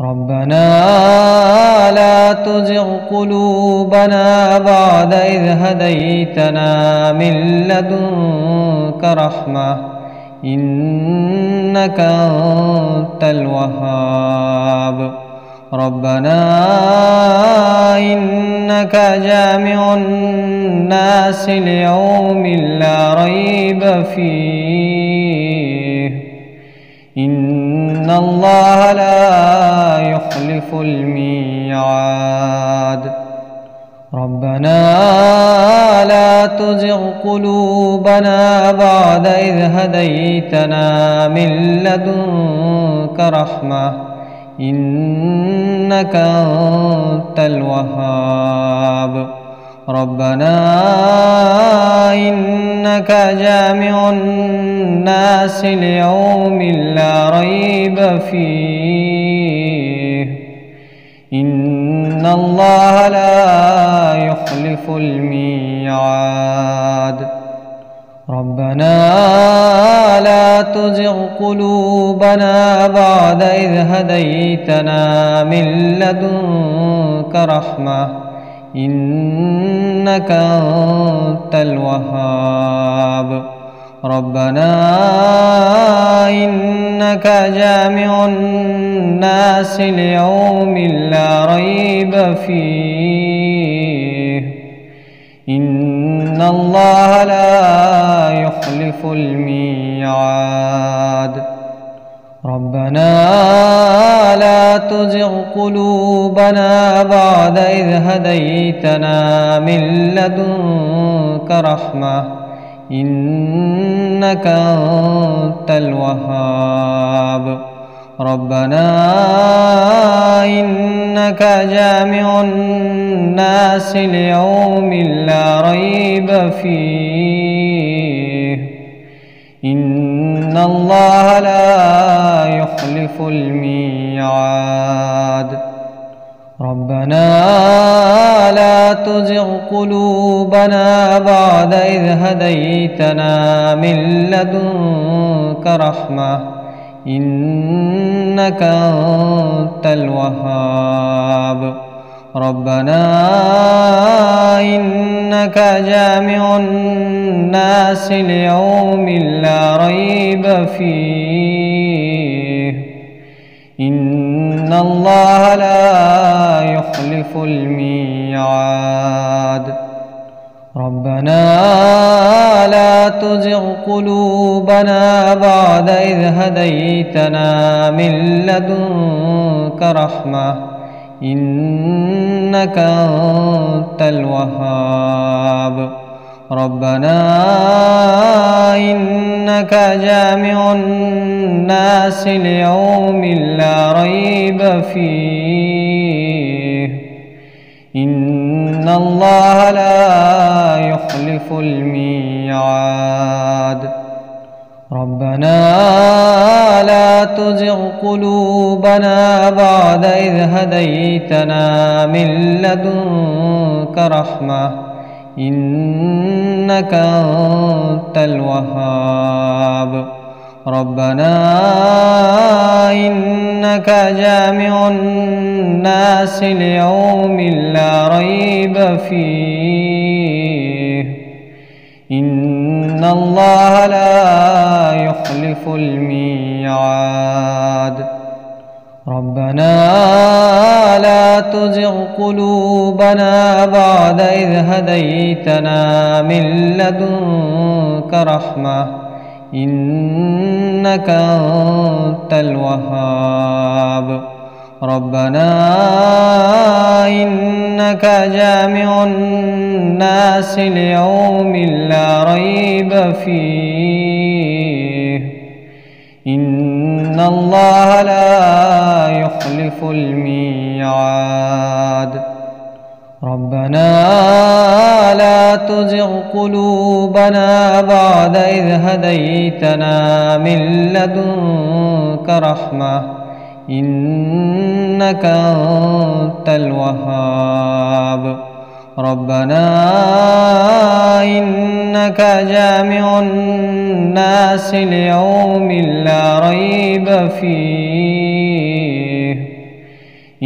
ربنا لا تزغ قلوبنا بعد إذ هديتنا من لدنك رحمة إنك أنت الوهاب. ربنا إنك جامع الناس ليوم لا ريب فيه إن الله لا يخلف الميعاد. ربنا لا تزغ قلوبنا بعد إذ هديتنا من لدنك رحمة إنك أنت الوهاب. ربنا إنك جامع الناس ليوم لا ريب فيه إن الله لا يخلف الميعاد. ربنا لا تزغ قلوبنا بعد إذ هديتنا من لدنك رحمة إنك أنت الوهاب. ربنا إنك جامع الناس ليوم لا ريب فيه إن الله لا يخلف الميعاد. ربنا لا تزغ قلوبنا بعد إذ هديتنا من لدنك رحمة إنك أنت الوهاب. ربنا إنك جامع الناس ليوم لا ريب فيه إن الله لا يخلف الميعاد. ربنا لا تزغ قلوبنا بعد إذ هديتنا من لدنك رحمة إنك أنت الوهاب. ربنا إنك جامع الناس ليوم لا ريب فيه إن الله لا يخلف الميعاد. ربنا لا تزغ قلوبنا بعد إذ هديتنا من لدنك رحمة إنك أنت الوهاب. ربنا إنك جامع الناس ليوم لا ريب فيه إن الله لا يخلف الميعاد. ربنا لا تزغ قلوبنا بعد إذ هديتنا من لدنك رحمة إنك أنت الوهاب. ربنا إنك جامع الناس ليوم لا ريب فيه إن الله لا يخلف الميعاد. ربنا لا تزغ قلوبنا بعد إذ هديتنا من لدنك رحمة إنك أنت الوهاب. ربنا إنك جامع الناس ليوم لا ريب فيه إن الله لا يخلف الميعاد. ربنا لا تزغ قلوبنا بعد إذ هديتنا من لدنك رحمة إنك أنت الوهاب. ربنا إنك جامع الناس ليوم لا ريب فيه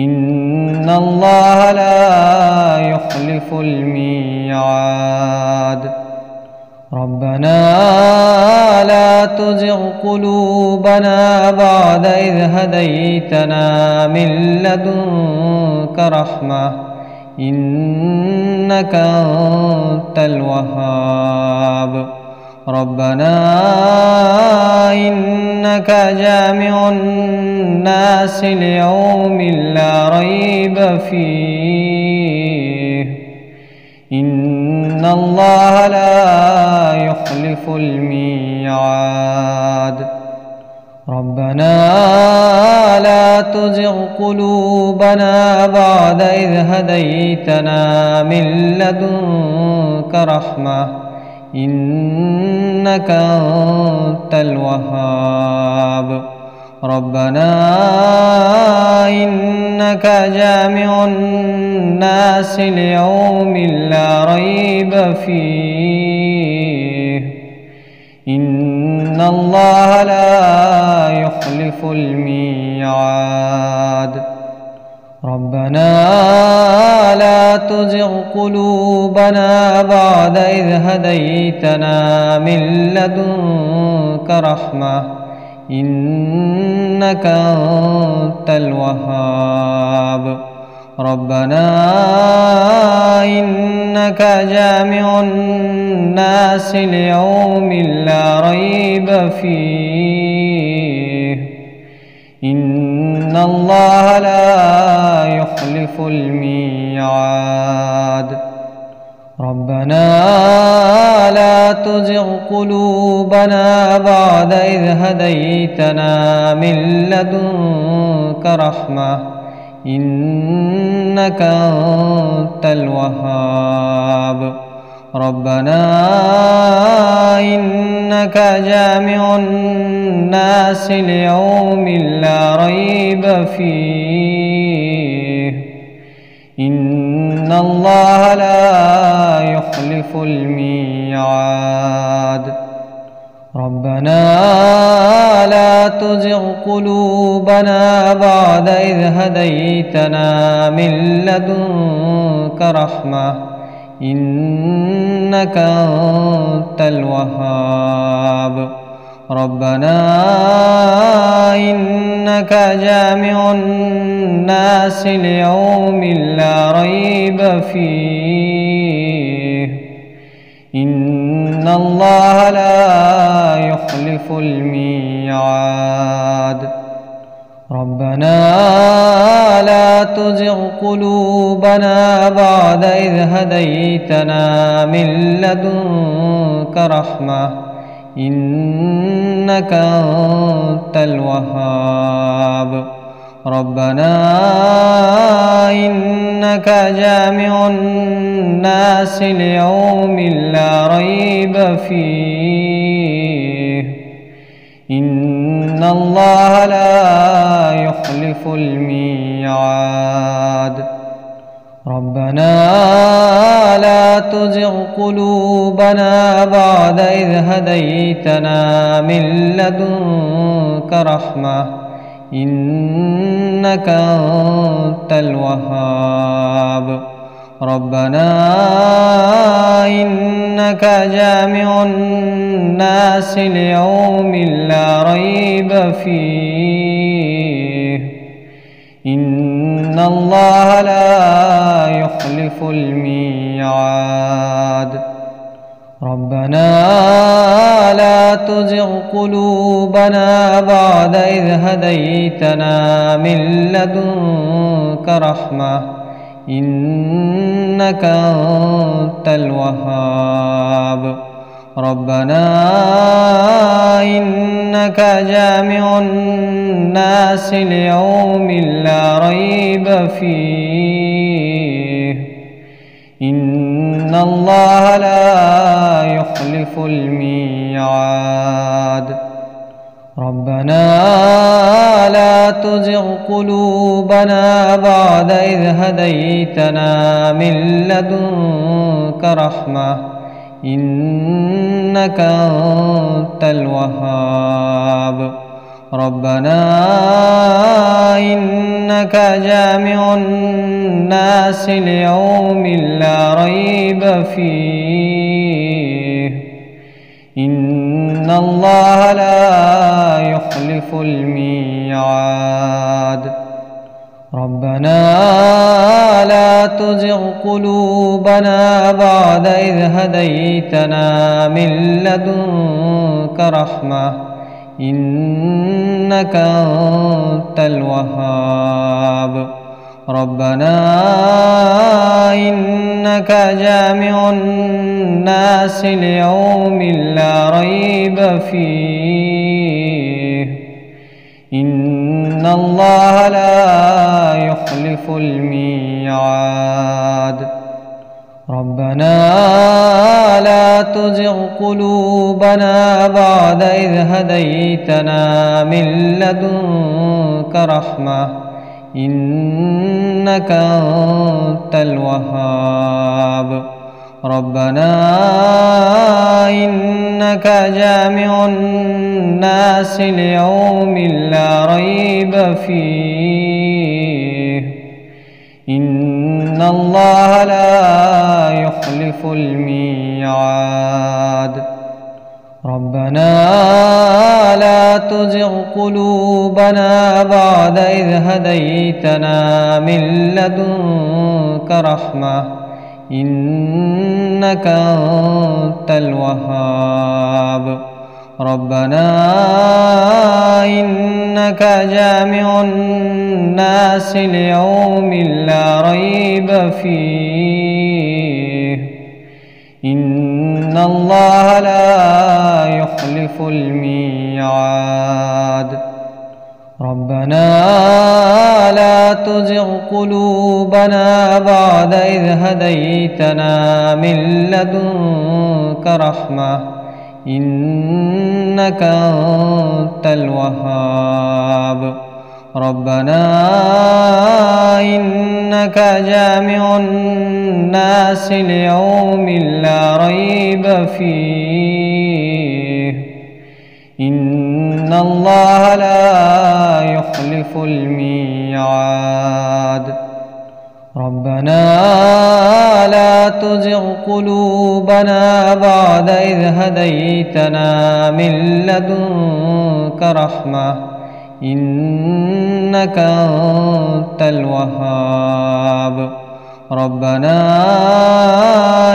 إن الله لا يخلف الميعاد. ربنا لا تزغ قلوبنا بعد إذ هديتنا من لدنك رحمة إنك أنت الوهاب. ربنا إنك جامع الناس ليوم لا ريب فيه إن الله لا يخلف الميعاد. ربنا لا تزغ قلوبنا بعد إذ هديتنا من لدنك رحمة إنك أنت الوهاب. ربنا إنك جامع الناس ليوم لا ريب فيه إن الله لا يخلف الميعاد. ربنا لا تزغ قلوبنا بعد إذ هديتنا من لدنك رحمة إنك أنت الوهاب. ربنا إنك جامع الناس ليوم لا ريب فيه إن الله لا يخلف الميعاد. ربنا لا تزغ قلوبنا بعد إذ هديتنا من لدنك رحمة إنك أنت الوهاب. ربنا إنك جامع الناس ليوم لا ريب فيه إن الله لا يخلف الميعاد. ربنا لا تزغ قلوبنا بعد إذ هديتنا من لدنك رحمة إنك أنت الوهاب. ربنا إنك جامع الناس ليوم لا ريب فيه إن الله لا يخلف الميعاد. ربنا لا تزغ قلوبنا بعد إذ هديتنا من لدنك رحمة إنك أنت الوهاب. ربنا إنك جامع الناس ليوم لا ريب فيه إن الله لا يخلف الميعاد. ربنا لا تزغ قلوبنا بعد إذ هديتنا من لدنك رحمة إنك أنت الوهاب. ربنا إنك جامع الناس ليوم لا ريب فيه إن الله لا يخلف الميعاد. ربنا لا تزغ قلوبنا بعد إذ هديتنا من لدنك رحمة إنك أنت الوهاب. ربنا إنك جامع الناس ليوم لا ريب فيه إن الله لا يخلف الميعاد. ربنا لا تزغ قلوبنا بعد إذ هديتنا من لدنك رحمة إنك أنت الوهاب. ربنا إنك جامع الناس ليوم لا ريب فيه إن الله لا يخلف الميعاد ربنا لا تزغ قلوبنا بعد إذ هديتنا من لدنك رحمة إنك أنت الوهاب ربنا إنك جامع الناس ليوم لا ريب فيه إن الله لا يخلف الميعاد ربنا لا تزغ قلوبنا بعد إذ هديتنا من لدنك رحمة إنك أنت الوهاب ربنا إنك جامع الناس ليوم لا ريب فيه إن الله لا يخلف الميعاد ربنا لا تزغ قلوبنا بعد إذ هديتنا من لدنك رحمة إنك أنت الوهاب ربنا إنك جامع الناس ليوم لا ريب فيه إن الله لا يخلف الميعاد ربنا لا تزغ قلوبنا بعد إذ هديتنا من لدنك رحمة إنك أنت الوهاب ربنا إنك جامع الناس ليوم لا ريب فيه إن الله لا يخلف الميعاد ربنا لا تزغ قلوبنا بعد إذ هديتنا من لدنك رحمة إنك أنت الوهاب ربنا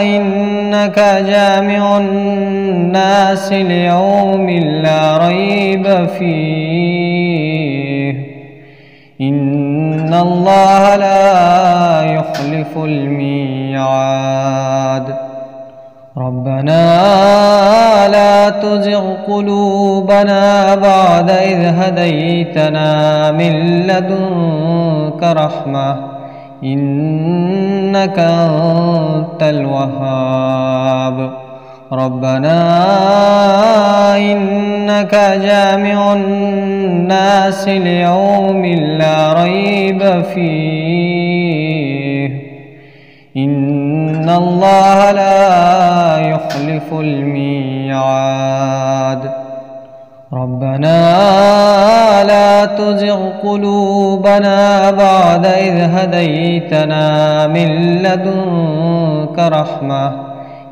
إنك جامع الناس ليوم لا ريب فيه إن الله لا يخلف الميعاد ربنا لا تزغ قلوبنا بعد إذ هديتنا من لدنك رحمة إنك أنت الوهاب ربنا إنك جامع الناس ليوم لا ريب فيه إن الله لا يخلف الميعاد ربنا لا تزغ قلوبنا بعد إذ هديتنا من لدنك رحمة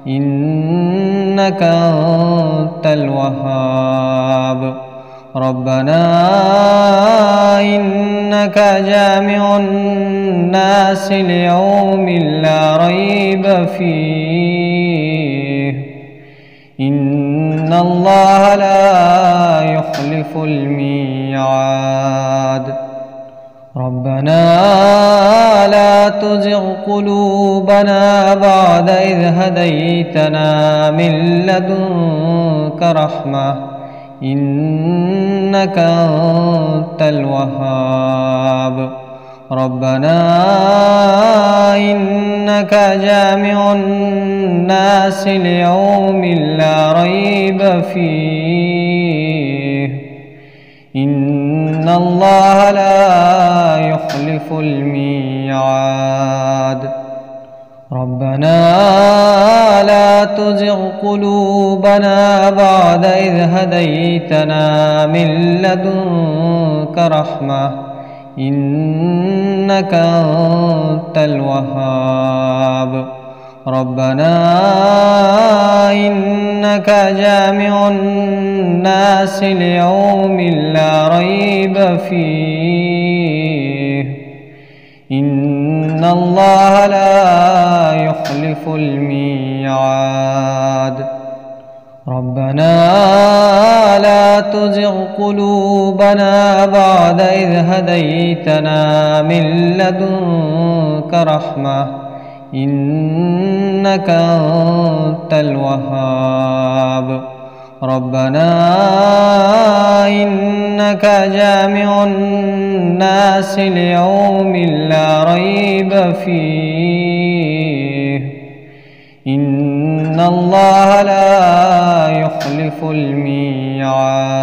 إنك أنت الوهاب ربنا إنك جامع الناس ليوم لا ريب فيه إن الله لا يخلف الميعاد ربنا لا تزغ قلوبنا بعد إذ هديتنا من لدنك رحمة إنك أنت الوهاب ربنا إنك جامع الناس ليوم لا ريب فيه إن الله لا يخلف الميعاد ربنا لا تزغ قلوبنا بعد إذ هديتنا من لدنك رحمة إنك أنت الوهاب ربنا إنك جامع الناس ليوم لا ريب فيه إن الله لا يخلف الميعاد ربنا لا تزغ قلوبنا بعد إذ هديتنا من لدنك رحمة إنك أنت الوهاب ربنا إنك جامع الناس ليوم لا ريب فيه إن الله لا يخلف الميعاد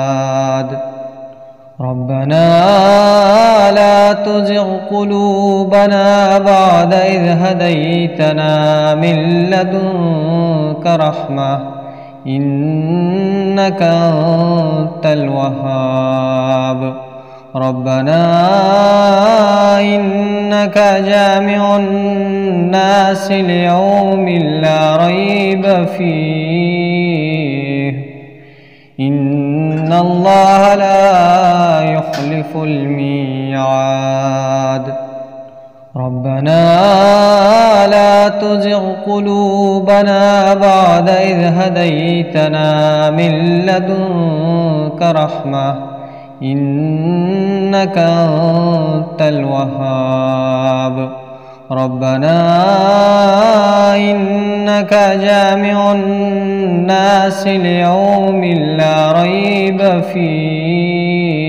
ربنا لا تزغ قلوبنا بعد إذ هديتنا من لدنك رحمة إنك أنت الوهاب ربنا إنك جامع الناس ليوم لا ريب فيه إن الله لا يخلف الميعاد ربنا لا تزغ قلوبنا بعد إذ هديتنا من لدنك رحمة إنك أنت الوهاب ربنا إنك جامع الناس ليوم لا ريب فيه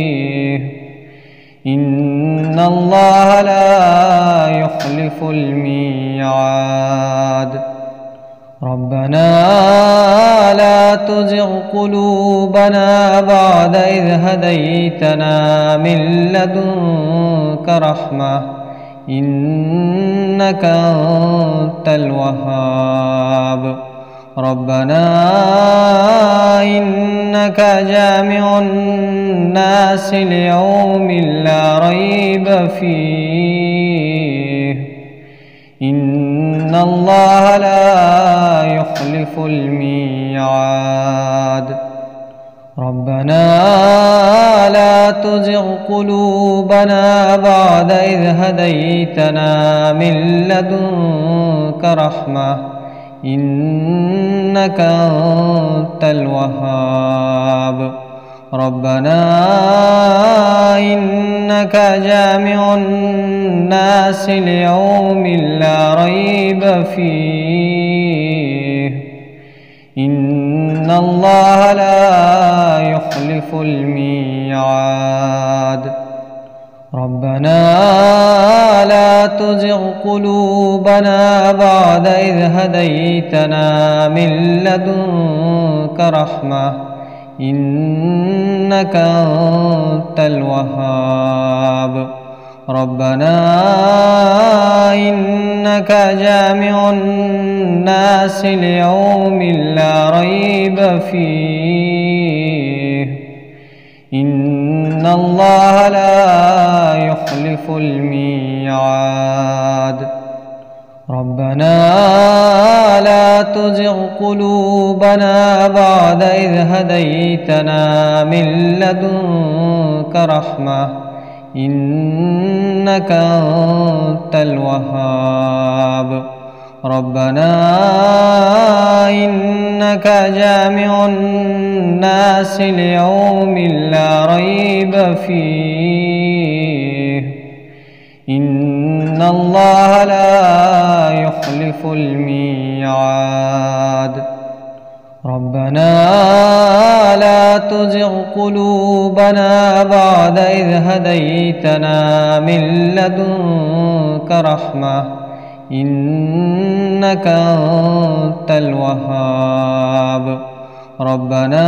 إن الله لا يخلف الميعاد ربنا لا تزغ قلوبنا بعد إذ هديتنا من لدنك رحمة إنك أنت الوهاب ربنا إنك جامع الناس ليوم لا ريب فيه إن الله لا يخلف الميعاد ربنا لا تزغ قلوبنا بعد إذ هديتنا من لدنك رحمة إنك أنت الوهاب ربنا إنك جامع الناس ليوم لا ريب فيه إن الله لا يخلف الميعاد ربنا لا تزغ قلوبنا بعد إذ هديتنا من لدنك رحمة إنك أنت الوهاب ربنا إنك جامع الناس ليوم لا ريب فيه إن الله لا يخلف الميعاد ربنا لا تزغ قلوبنا بعد إذ هديتنا من لدنك رحمة إنك أنت الوهاب ربنا إنك جامع الناس ليوم لا ريب فيه إن الله لا يخلف الميعاد ربنا لا تزغ قلوبنا بعد إذ هديتنا من لدنك رحمة إنك أنت الوهاب ربنا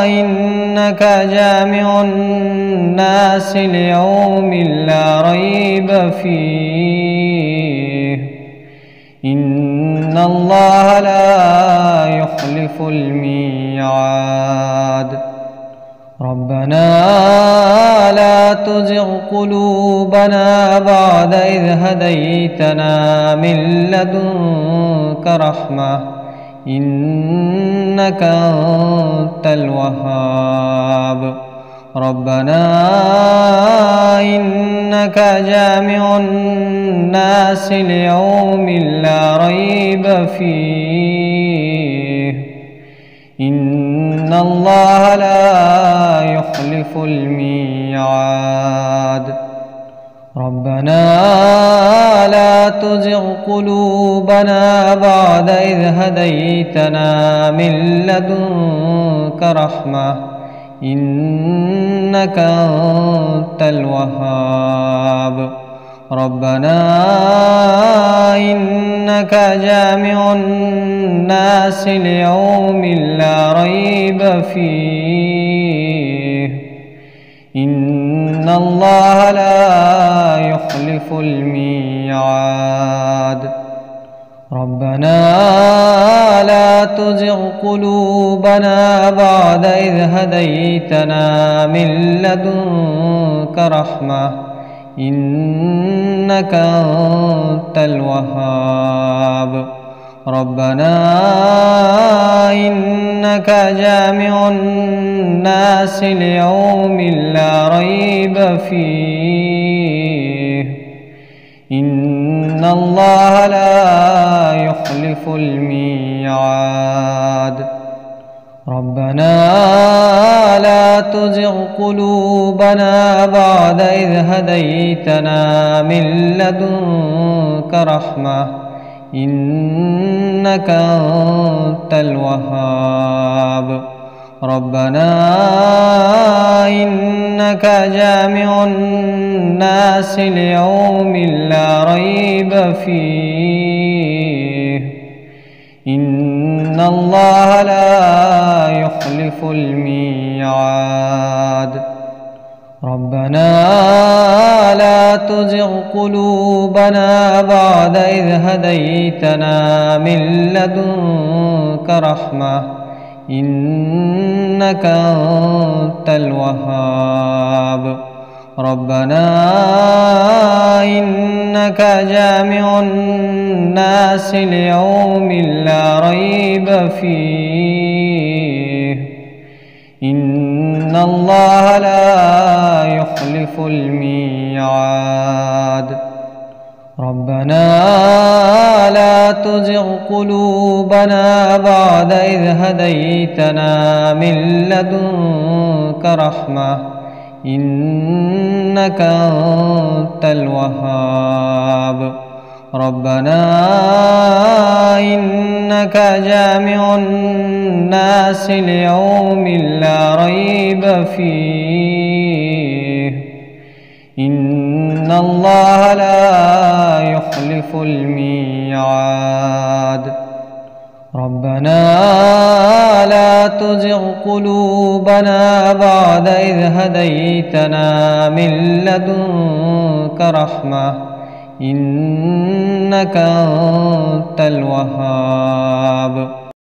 إنك جامع الناس ليوم لا ريب فيه الله لا يخلف الميعاد. ربنا لا تزغ قلوبنا بعد إذ هديتنا من لدنك رحمة إنك أنت الوهاب. ربنا إنك جامع الناس ليوم لا ريب فيه إن الله لا يخلف الميعاد. ربنا لا تزغ قلوبنا بعد إذ هديتنا من لدنك رحمة إنك أنت الوهاب. ربنا إنك جامع الناس ليوم لا ريب فيه إن الله لا يخلف الميعاد. ربنا لا تزغ قلوبنا بعد إذ هديتنا من لدنك رحمة إنك أنت الوهاب. ربنا إنك جامع الناس ليوم لا ريب فيه إن الله لا يخلف الميعاد. ربنا لا تزغ قلوبنا بعد إذ هديتنا من لدنك رحمة إنك أنت الوهاب. ربنا إنك جامع الناس ليوم لا ريب فيه إن الله لا يخلف الميعاد. ربنا لا تزغ قلوبنا بعد إذ هديتنا من لدنك رحمة إنك أنت الوهاب. ربنا إنك جامع الناس ليوم لا ريب فيه إن الله لا يخلف الميعاد. ربنا لا تزغ قلوبنا بعد إذ هديتنا من لدنك رحمة إنك أنت الوهاب. ربنا إنك جامع الناس ليوم لا ريب فيه إن الله لا يخلف الميعاد. ربنا لا تزغ قلوبنا بعد إذ هديتنا من لدنك رحمة إنك أنت الوهاب.